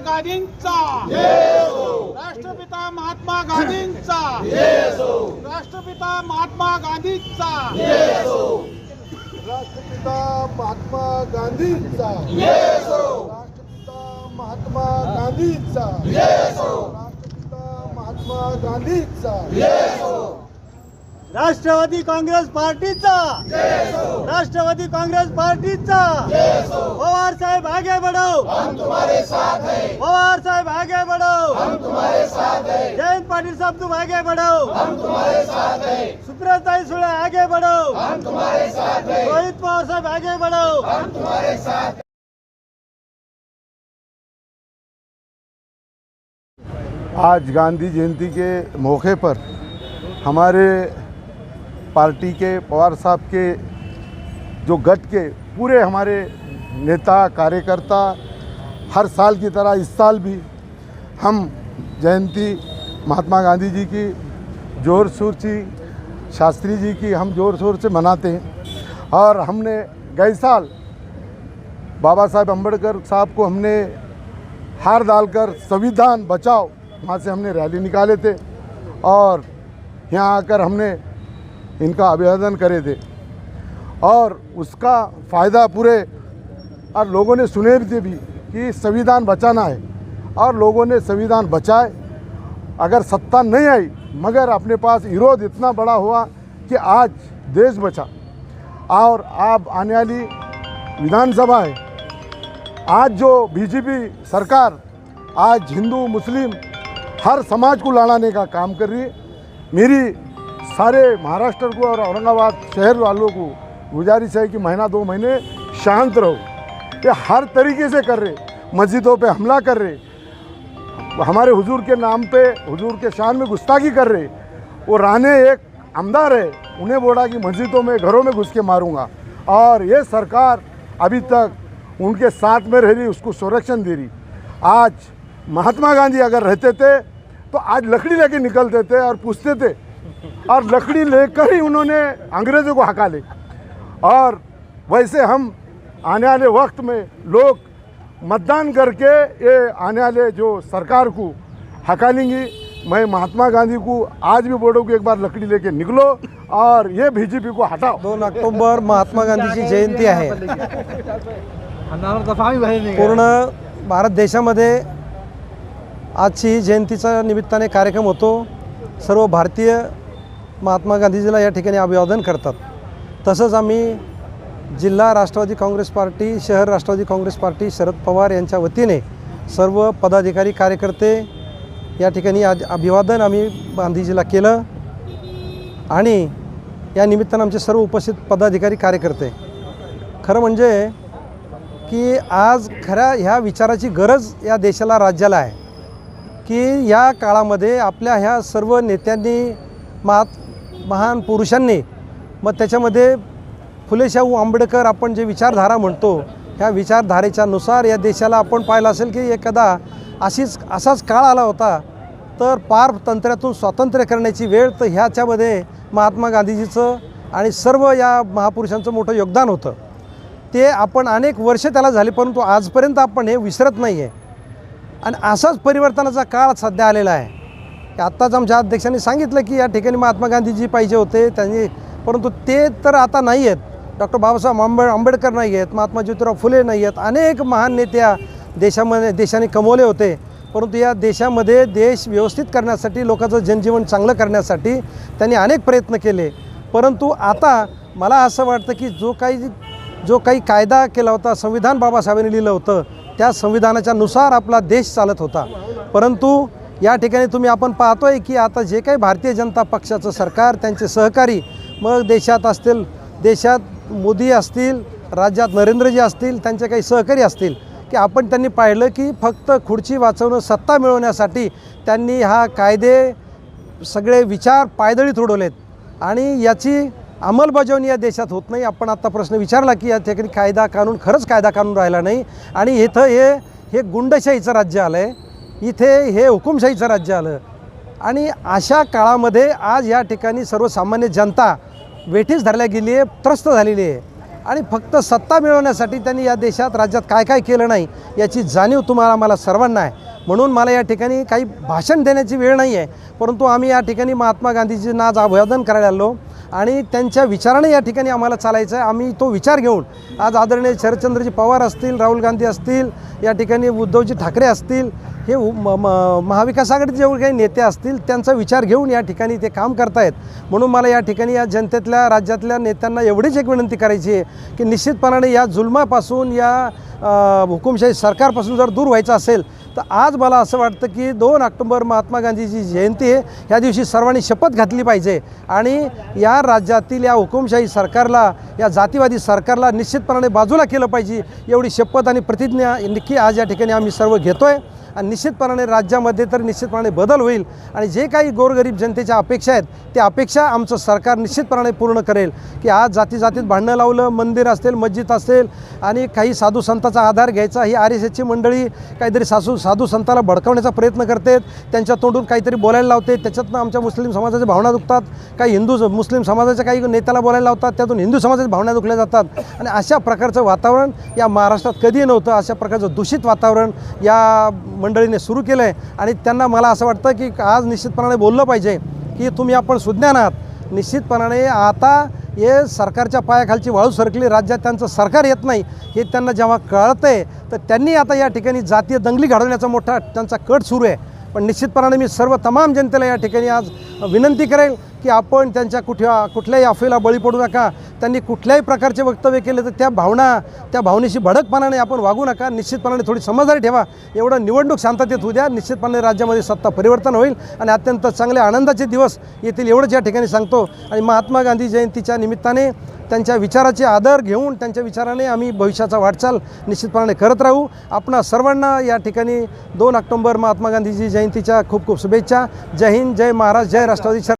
गांधींचा राष्ट्रपिता महात्मा गांधींचा राष्ट्रपिता महात्मा गांधींचा राष्ट्रपिता महात्मा गांधींचा राष्ट्रपिता महात्मा गांधींचा राष्ट्रपिता महात्मा गांधींचा राष्ट्रवादी काँग्रेस पार्टीचा राष्ट्रवादी काँग्रेस पार्टीचा पवार साहेब आगे बढ़ो, हम तुम्हारे साथ हैं। पवार साहेब आगे बढ़ो, हम तुम्हारे साथ हैं। जयंत पाटिल साहब तुम आगे बढ़ो, हम तुम्हारे साथ हैं। सुप्रियाताई सुळे आगे बढ़ो, हम तुम्हारे साथ हैं। रोहित पवार साहब आगे बढ़ो, हम तुम्हारे साथ हैं। आज गांधी जयंती के मौके पर हमारे पार्टी के पवार साहब के जो गठ के पूरे हमारे नेता कार्यकर्ता हर साल की तरह इस साल भी हम जयंती महात्मा गांधी जी की जोर शोर से, शास्त्री जी की हम जोर शोर से मनाते हैं। और हमने गए साल बाबा साहेब अम्बेडकर साहब को हमने हार डालकर संविधान बचाओ वहाँ से हमने रैली निकाले थे और यहाँ आकर हमने इनका अभिवादन करे थे और उसका फ़ायदा पूरे और लोगों ने सुने थे भी कि संविधान बचाना है और लोगों ने संविधान बचाए। अगर सत्ता नहीं आई मगर अपने पास विरोध इतना बड़ा हुआ कि आज देश बचा। और अब आने वाली विधानसभा है, आज जो बीजेपी सरकार आज हिंदू मुस्लिम हर समाज को लड़ाने का काम कर रही है। मेरी सारे महाराष्ट्र को और औरंगाबाद शहर वालों को गुजारिश है कि महीना 2 महीने शांत रहो। ये हर तरीके से कर रहे, मस्जिदों पे हमला कर रहे, हमारे हुजूर के नाम पे हुजूर के शान में गुस्ताखी कर रहे। वो राणे एक आमदार है, उन्हें बोला कि मस्जिदों में घरों में घुस के मारूंगा और ये सरकार अभी तक उनके साथ में रह रही, उसको संरक्षण दे रही। आज महात्मा गांधी अगर रहते थे तो आज लकड़ी लेके निकलते थे और पूछते थे और लकड़ी लेकर ही उन्होंने अंग्रेज़ों को हकाले। और वैसे हम आने वाले वक्त में लोग मतदान करके ये आने वाले जो सरकार को हकालेंगे। मैं महात्मा गांधी को आज भी बोलूँ कि एक बार लकड़ी लेके निकलो और ये बीजेपी को हटाओ। 2 ऑक्टोबर महात्मा गांधीची जयंती आहे। पूर्ण भारत देशामध्ये आजची जयंतीच्या निमित्ताने कार्यक्रम होतो। सर्व भारतीय महात्मा गांधीजीला या ठिकाणी अभिवादन करतात। तसंच आम्ही जिल्हा राष्ट्रवादी काँग्रेस पार्टी, शहर राष्ट्रवादी काँग्रेस पार्टी शरद पवार यांच्या वतीने सर्व पदाधिकारी कार्यकर्ते या ठिकाणी आज अभिवादन आम्ही गांधीजीला केलं आणि या निमित्तानं आमचे सर्व उपस्थित पदाधिकारी कार्यकर्ते खरं म्हणजे की आज खऱ्या ह्या विचाराची गरज या देशाला राज्याला आहे की या काळामध्ये आपल्या ह्या सर्व नेत्यांनी महान पुरुषांनी मग त्याच्यामध्ये फुले शाहू आंबेडकर आपण जे विचारधारा म्हणतो ह्या विचारधारेच्या नुसार या देशाला आपण पाहिलं असेल की एखादा असाच काळ आला होता तर पार तंत्र्यातून स्वातंत्र्य करण्याची वेळ, तर ह्याच्यामध्ये महात्मा गांधीजीचं आणि सर्व या महापुरुषांचं मोठं योगदान होतं। ते आपण अनेक वर्ष त्याला झाली परंतु आजपर्यंत आपण हे विसरत नाही आहे आणि असाच परिवर्तनाचा काळ सध्या आलेला आहे की आत्ताच आमच्या अध्यक्षांनी सांगितलं की या ठिकाणी महात्मा गांधीजी पाहिजे होते त्यांनी, परंतु ते तर आता नाही आहेत। डॉक्टर बाबासाहेब आंबेडकर नाही आहेत, महात्मा ज्योतिराव फुले नाही आहेत, अनेक महान नेत्या देशाने कमवले होते, परंतु या देशामध्ये देश व्यवस्थित करण्यासाठी लोकांचं जनजीवन चांगलं करण्यासाठी त्यांनी अनेक प्रयत्न केले। परंतु आता मला असं वाटतं की जो काही कायदा केला होता, संविधान बाबासाहेबांनी लिहिलं होतं त्या संविधानाच्या नुसार आपला देश चालत होता। परंतु या ठिकाणी तुम्ही आपण पाहतोय की आता जे काही भारतीय जनता पक्षाचं सरकार, त्यांचे सहकारी मग देशात असतील, देशात मोदी असतील, राज्यात नरेंद्रजी असतील, त्यांचे काही सहकारी असतील की आपण त्यांनी पाहिलं की फक्त खुर्ची वाचवणं, सत्ता मिळवण्यासाठी त्यांनी हा कायदे सगळे विचार पायदळीत उडवलेत आणि याची अंमलबजावणी या देशात होत नाही। आपण आता प्रश्न विचारला की या ठिकाणी कायदा कानून खरंच कायदा कानून राहिला नाही आणि इथं हे गुंडशाहीचं राज्य आलं आहे, इथे हे हुकुमशाहीचं राज्य आलं आणि अशा काळामध्ये आज या ठिकाणी सर्वसामान्य जनता वेठीस धरल्या गेली आहे, त्रस्त झालेली आहे आणि फक्त सत्ता मिळवण्यासाठी त्यांनी या देशात राज्यात काय काय केलं नाही याची जाणीव मला सर्वांना आहे. म्हणून मला या ठिकाणी काही भाषण देण्याची वेळ नाही आहे, परंतु आम्ही या ठिकाणी महात्मा गांधीजींना आज अभिवादन करायला आलो आणि त्यांच्या विचाराने या ठिकाणी आम्हाला चालायचं आहे. आम्ही तो विचार घेऊन आज आदरणीय शरदचंद्रजी पवार असतील, राहुल गांधी असतील, या ठिकाणी उद्धवजी ठाकरे असतील, हे महाविकास आघाडीचे जेवढे काही नेते असतील त्यांचा विचार घेऊन या ठिकाणी ते काम करतायत. म्हणून मला या ठिकाणी या जनतेतल्या राज्यातल्या नेत्यांना एवढीच एक विनंती करायची आहे की निश्चितपणाने या जुलमापासून, या हुकुमशाही सरकारपासून जर दूर व्हायचं असेल तर आज मला असं वाटतं की 2 ऑक्टोबर महात्मा गांधीची जयंती आहे. ह्या दिवशी सर्वांनी शपथ घातली पाहिजे आणि या राज्यातील या हुकुमशाही सरकारला, या जातीवादी सरकारला निश्चितपणाने बाजूला केलं पाहिजे. एवढी शपथ आणि प्रतिज्ञा नक्की आज या ठिकाणी आम्ही सर्व घेतो आहे आणि निश्चितपणाने राज्यामध्ये तर निश्चितपणाने बदल होईल आणि जे काही गोरगरीब जनतेच्या अपेक्षा आहेत त्या अपेक्षा आमचं सरकार निश्चितपणाने पूर्ण करेल. की आज जातीत भांडणं लावलं, मंदिर असेल, मस्जिद असेल आणि काही साधू संतांचा आधार घ्यायचा, ही RSSची मंडळी काहीतरी साधू संतांना भडकवण्याचा प्रयत्न करते, त्यांच्या तोंडून काहीतरी बोलायला लावते, त्याच्यातनं आमच्या मुस्लिम समाजाच्या भावना दुखतात. काही मुस्लिम समाजाच्या काही नेत्याला बोलायला लावतात, त्यातून हिंदू समाजाच्या भावना दुखल्या जातात आणि अशा प्रकारचं वातावरण या महाराष्ट्रात कधी नव्हतं. अशा प्रकारचं दूषित वातावरण या मंडळीने सुरू केलं आहे आणि त्यांना मला असं वाटतं की आज निश्चितपणाने बोललं पाहिजे की तुम्ही आपण सुज्ञान आहात. निश्चितपणाने आता हे सरकारच्या पायाखालची वाळू सरकली, राज्यात त्यांचं सरकार येत नाही हे त्यांना जेव्हा कळतं आहे तर त्यांनी आता या ठिकाणी जातीय दंगली घडवण्याचा मोठा त्यांचा कट सुरू आहे. पण निश्चितपणाने मी तमाम जनतेला या ठिकाणी आज विनंती करेल की आपण त्यांच्या कुठल्याही अफवेला बळी पडू नका. त्यांनी कुठल्याही प्रकारचे वक्तव्य केले तर त्या भावनेशी भडकपणाने आपण वागू नका. निश्चितपणाने थोडी समजदारी ठेवा. एवढं निवडणूक शांततेत होऊ द्या. निश्चितपणे राज्यामध्ये सत्ता परिवर्तन होईल आणि अत्यंत चांगले आनंदाचे दिवस येतील एवढंच या ठिकाणी सांगतो. आणि महात्मा गांधी जयंतीच्या निमित्ताने त्यांच्या विचाराचे आदर घेऊन त्यांच्या विचाराने आम्ही भविष्याचा वाटचाल निश्चितपणाने करत राहू. आपणा सर्वांना या ठिकाणी 2 ऑक्टोबर महात्मा गांधीजी जयंतीच्या खूप खूप शुभेच्छा. जय हिंद, जय महाराष्ट्र, जय राष्ट्रवादी.